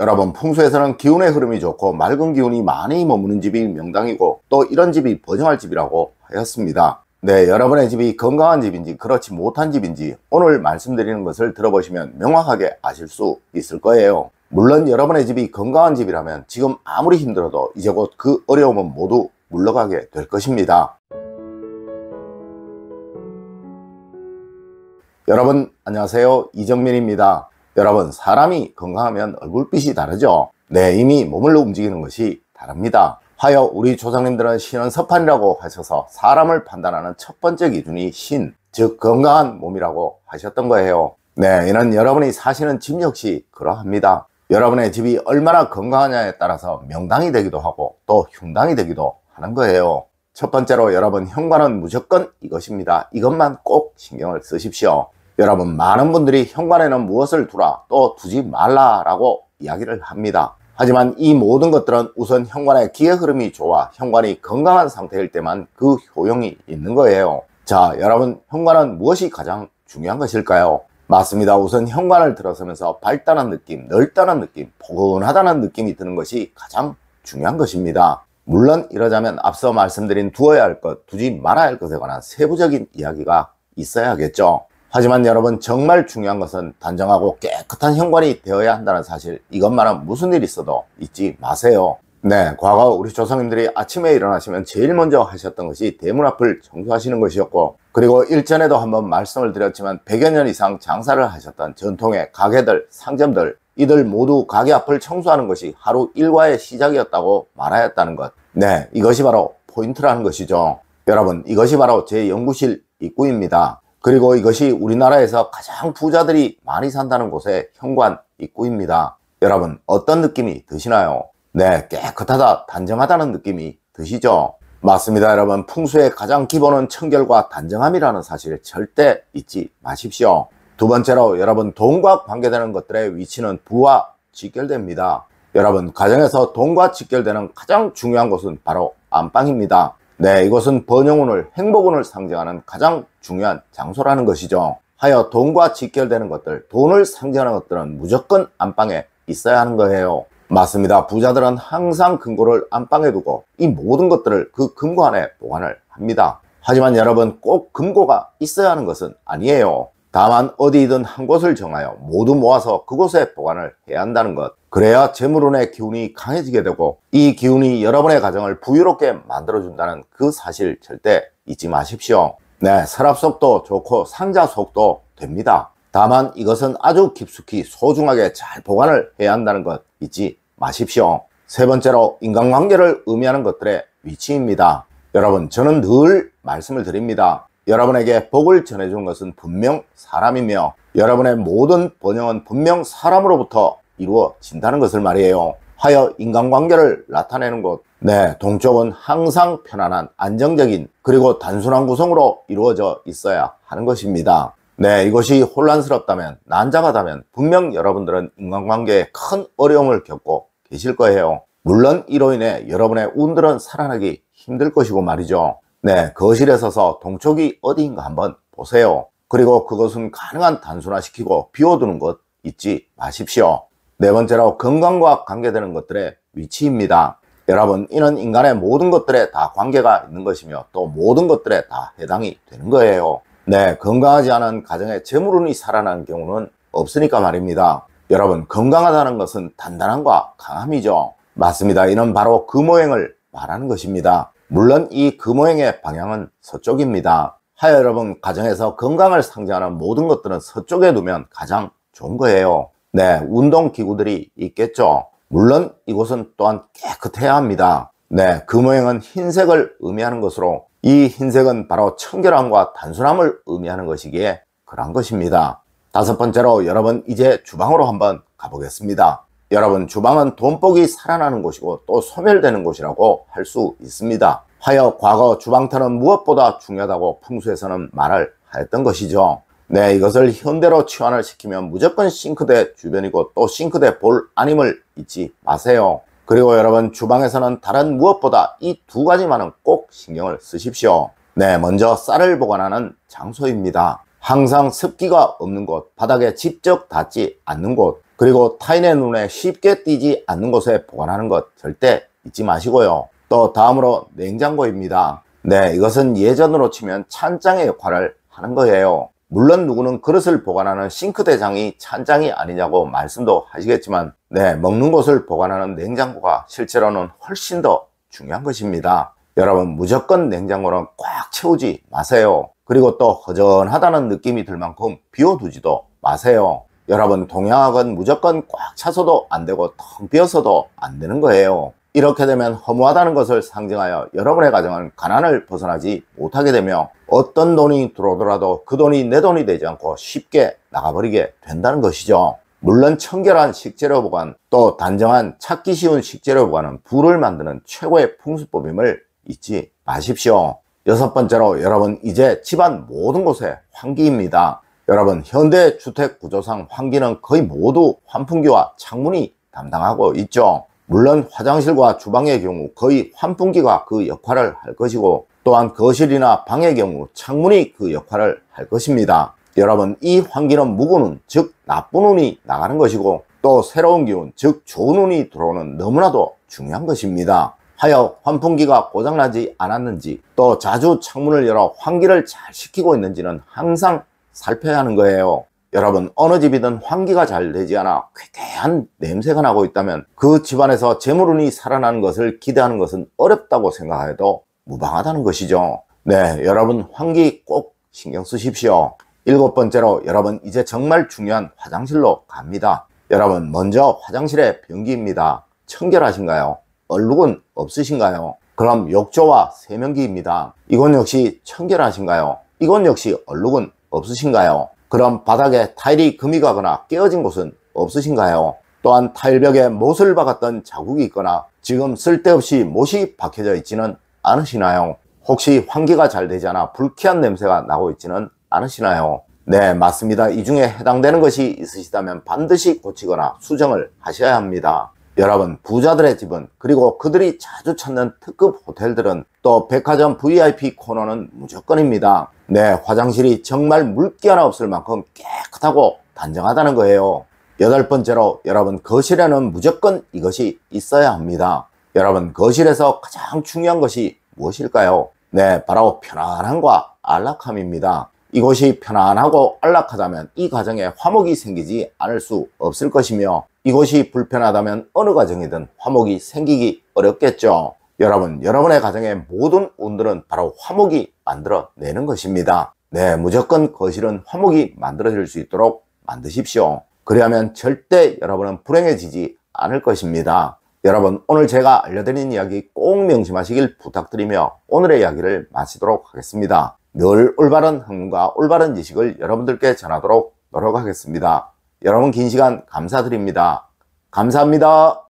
여러분, 풍수에서는 기운의 흐름이 좋고 맑은 기운이 많이 머무는 집이 명당이고 또 이런 집이 번영할 집이라고 하였습니다. 네, 여러분의 집이 건강한 집인지 그렇지 못한 집인지 오늘 말씀드리는 것을 들어보시면 명확하게 아실 수 있을 거예요. 물론 여러분의 집이 건강한 집이라면 지금 아무리 힘들어도 이제 곧 그 어려움은 모두 물러가게 될 것입니다. 여러분 안녕하세요, 이정민입니다. 여러분, 사람이 건강하면 얼굴빛이 다르죠. 네, 이미 몸을 움직이는 것이 다릅니다. 하여 우리 조상님들은 신은 서판이라고 하셔서 사람을 판단하는 첫 번째 기준이 신, 즉 건강한 몸이라고 하셨던 거예요. 네, 이는 여러분이 사시는 집 역시 그러합니다. 여러분의 집이 얼마나 건강하냐에 따라서 명당이 되기도 하고 또 흉당이 되기도 하는 거예요. 첫 번째로 여러분, 현관은 무조건 이것입니다. 이것만 꼭 신경을 쓰십시오. 여러분, 많은 분들이 현관에는 무엇을 두라, 또 두지 말라 라고 이야기를 합니다. 하지만 이 모든 것들은 우선 현관의 기의 흐름이 좋아 현관이 건강한 상태일 때만 그 효용이 있는 거예요. 자, 여러분, 현관은 무엇이 가장 중요한 것일까요? 맞습니다. 우선 현관을 들어서면서 밝다는 느낌, 넓다는 느낌, 포근하다는 느낌이 드는 것이 가장 중요한 것입니다. 물론 이러자면 앞서 말씀드린 두어야 할 것, 두지 말아야 할 것에 관한 세부적인 이야기가 있어야겠죠. 하지만 여러분, 정말 중요한 것은 단정하고 깨끗한 현관이 되어야 한다는 사실, 이것만은 무슨 일이 있어도 잊지 마세요. 네, 과거 우리 조상님들이 아침에 일어나시면 제일 먼저 하셨던 것이 대문 앞을 청소하시는 것이었고, 그리고 일전에도 한번 말씀을 드렸지만 100여 년 이상 장사를 하셨던 전통의 가게들, 상점들, 이들 모두 가게 앞을 청소하는 것이 하루 일과의 시작이었다고 말하였다는 것. 네, 이것이 바로 포인트라는 것이죠. 여러분, 이것이 바로 제 연구실 입구입니다. 그리고 이것이 우리나라에서 가장 부자들이 많이 산다는 곳의 현관 입구입니다. 여러분, 어떤 느낌이 드시나요? 네, 깨끗하다, 단정하다는 느낌이 드시죠? 맞습니다. 여러분, 풍수의 가장 기본은 청결과 단정함이라는 사실 절대 잊지 마십시오. 두 번째로 여러분, 돈과 관계되는 것들의 위치는 부와 직결됩니다. 여러분, 가정에서 돈과 직결되는 가장 중요한 곳은 바로 안방입니다. 네, 이것은 번영운을, 행복운을 상징하는 가장 중요한 장소라는 것이죠. 하여 돈과 직결되는 것들, 돈을 상징하는 것들은 무조건 안방에 있어야 하는 거예요. 맞습니다. 부자들은 항상 금고를 안방에 두고 이 모든 것들을 그 금고 안에 보관을 합니다. 하지만 여러분, 꼭 금고가 있어야 하는 것은 아니에요. 다만 어디든 한 곳을 정하여 모두 모아서 그곳에 보관을 해야 한다는 것. 그래야 재물운의 기운이 강해지게 되고 이 기운이 여러분의 가정을 부유롭게 만들어준다는 그 사실 절대 잊지 마십시오. 네, 서랍 속도 좋고 상자 속도 됩니다. 다만 이것은 아주 깊숙이 소중하게 잘 보관을 해야 한다는 것 잊지 마십시오. 세 번째로 인간관계를 의미하는 것들의 위치입니다. 여러분, 저는 늘 말씀을 드립니다. 여러분에게 복을 전해준 것은 분명 사람이며 여러분의 모든 번영은 분명 사람으로부터 이루어진다는 것을 말이에요. 하여 인간관계를 나타내는 곳, 네, 동쪽은 항상 편안한, 안정적인, 그리고 단순한 구성으로 이루어져 있어야 하는 것입니다. 네, 이것이 혼란스럽다면, 난잡하다면 분명 여러분들은 인간관계에 큰 어려움을 겪고 계실 거예요. 물론 이로 인해 여러분의 운들은 살아나기 힘들 것이고 말이죠. 네, 거실에 서서 동쪽이 어디인가 한번 보세요. 그리고 그것은 가능한 단순화시키고 비워두는 것 잊지 마십시오. 네 번째로 건강과 관계되는 것들의 위치입니다. 여러분, 이는 인간의 모든 것들에 다 관계가 있는 것이며 또 모든 것들에 다 해당이 되는 거예요. 네, 건강하지 않은 가정에 재물운이 살아나는 경우는 없으니까 말입니다. 여러분, 건강하다는 것은 단단함과 강함이죠. 맞습니다. 이는 바로 금오행을 말하는 것입니다. 물론 이 금오행의 방향은 서쪽입니다. 하여 여러분, 가정에서 건강을 상징하는 모든 것들은 서쪽에 두면 가장 좋은 거예요. 네, 운동기구들이 있겠죠. 물론 이곳은 또한 깨끗해야 합니다. 네, 금오행은 흰색을 의미하는 것으로 이 흰색은 바로 청결함과 단순함을 의미하는 것이기에 그런 것입니다. 다섯 번째로 여러분, 이제 주방으로 한번 가보겠습니다. 여러분, 주방은 돈복이 살아나는 곳이고 또 소멸되는 곳이라고 할 수 있습니다. 하여 과거 주방터는 무엇보다 중요하다고 풍수에서는 말을 하였던 것이죠. 네, 이것을 현대로 치환을 시키면 무조건 싱크대 주변이고 또 싱크대 볼 안임을 잊지 마세요. 그리고 여러분, 주방에서는 다른 무엇보다 이 두 가지만은 꼭 신경을 쓰십시오. 네, 먼저 쌀을 보관하는 장소입니다. 항상 습기가 없는 곳, 바닥에 직접 닿지 않는 곳, 그리고 타인의 눈에 쉽게 띄지 않는 곳에 보관하는 것 절대 잊지 마시고요. 또 다음으로 냉장고입니다. 네, 이것은 예전으로 치면 찬장의 역할을 하는 거예요. 물론 누구는 그릇을 보관하는 싱크대장이 찬장이 아니냐고 말씀도 하시겠지만, 네, 먹는 곳을 보관하는 냉장고가 실제로는 훨씬 더 중요한 것입니다. 여러분, 무조건 냉장고는 꽉 채우지 마세요. 그리고 또 허전하다는 느낌이 들 만큼 비워두지도 마세요. 여러분, 동양학은 무조건 꽉 차서도 안 되고 텅 비어서도 안 되는 거예요. 이렇게 되면 허무하다는 것을 상징하여 여러분의 가정은 가난을 벗어나지 못하게 되며, 어떤 돈이 들어오더라도 그 돈이 내 돈이 되지 않고 쉽게 나가버리게 된다는 것이죠. 물론 청결한 식재료 보관, 또 단정한 찾기 쉬운 식재료 보관은 부를 만드는 최고의 풍수법임을 잊지 마십시오. 여섯 번째로, 여러분, 이제 집안 모든 곳에 환기입니다. 여러분, 현대 주택 구조상 환기는 거의 모두 환풍기와 창문이 담당하고 있죠. 물론 화장실과 주방의 경우 거의 환풍기가 그 역할을 할 것이고, 또한 거실이나 방의 경우 창문이 그 역할을 할 것입니다. 여러분, 이 환기는 묵은, 즉 나쁜 운이 나가는 것이고, 또 새로운 기운, 즉 좋은 운이 들어오는 너무나도 중요한 것입니다. 하여 환풍기가 고장나지 않았는지, 또 자주 창문을 열어 환기를 잘 시키고 있는지는 항상 살펴야 하는 거예요. 여러분, 어느 집이든 환기가 잘 되지 않아 쾌쾌한 냄새가 나고 있다면 그 집안에서 재물운이 살아나는 것을 기대하는 것은 어렵다고 생각해도 무방하다는 것이죠. 네, 여러분, 환기 꼭 신경 쓰십시오. 일곱 번째로, 여러분, 이제 정말 중요한 화장실로 갑니다. 여러분, 먼저 화장실의 변기입니다. 청결하신가요? 얼룩은 없으신가요? 그럼 욕조와 세면기입니다. 이건 역시 청결하신가요? 이건 역시 얼룩은 없으신가요? 그럼 바닥에 타일이 금이 가거나 깨어진 곳은 없으신가요? 또한 타일벽에 못을 박았던 자국이 있거나 지금 쓸데없이 못이 박혀져 있지는 않으시나요? 혹시 환기가 잘 되지 않아 불쾌한 냄새가 나고 있지는 않으시나요? 네, 맞습니다. 이 중에 해당되는 것이 있으시다면 반드시 고치거나 수정을 하셔야 합니다. 여러분, 부자들의 집은, 그리고 그들이 자주 찾는 특급 호텔들은, 또 백화점 VIP 코너는 무조건입니다. 네, 화장실이 정말 물기 하나 없을 만큼 깨끗하고 단정하다는 거예요. 여덟 번째로, 여러분, 거실에는 무조건 이것이 있어야 합니다. 여러분, 거실에서 가장 중요한 것이 무엇일까요? 네, 바로 편안함과 안락함입니다. 이곳이 편안하고 안락하다면 이 가정에 화목이 생기지 않을 수 없을 것이며, 이곳이 불편하다면 어느 가정이든 화목이 생기기 어렵겠죠. 여러분, 여러분의 가정의 모든 운들은 바로 화목이 만들어내는 것입니다. 네, 무조건 거실은 화목이 만들어질 수 있도록 만드십시오. 그리하면 절대 여러분은 불행해지지 않을 것입니다. 여러분, 오늘 제가 알려드린 이야기 꼭 명심하시길 부탁드리며 오늘의 이야기를 마치도록 하겠습니다. 늘 올바른 학문과 올바른 지식을 여러분들께 전하도록 노력하겠습니다. 여러분, 긴 시간 감사드립니다. 감사합니다.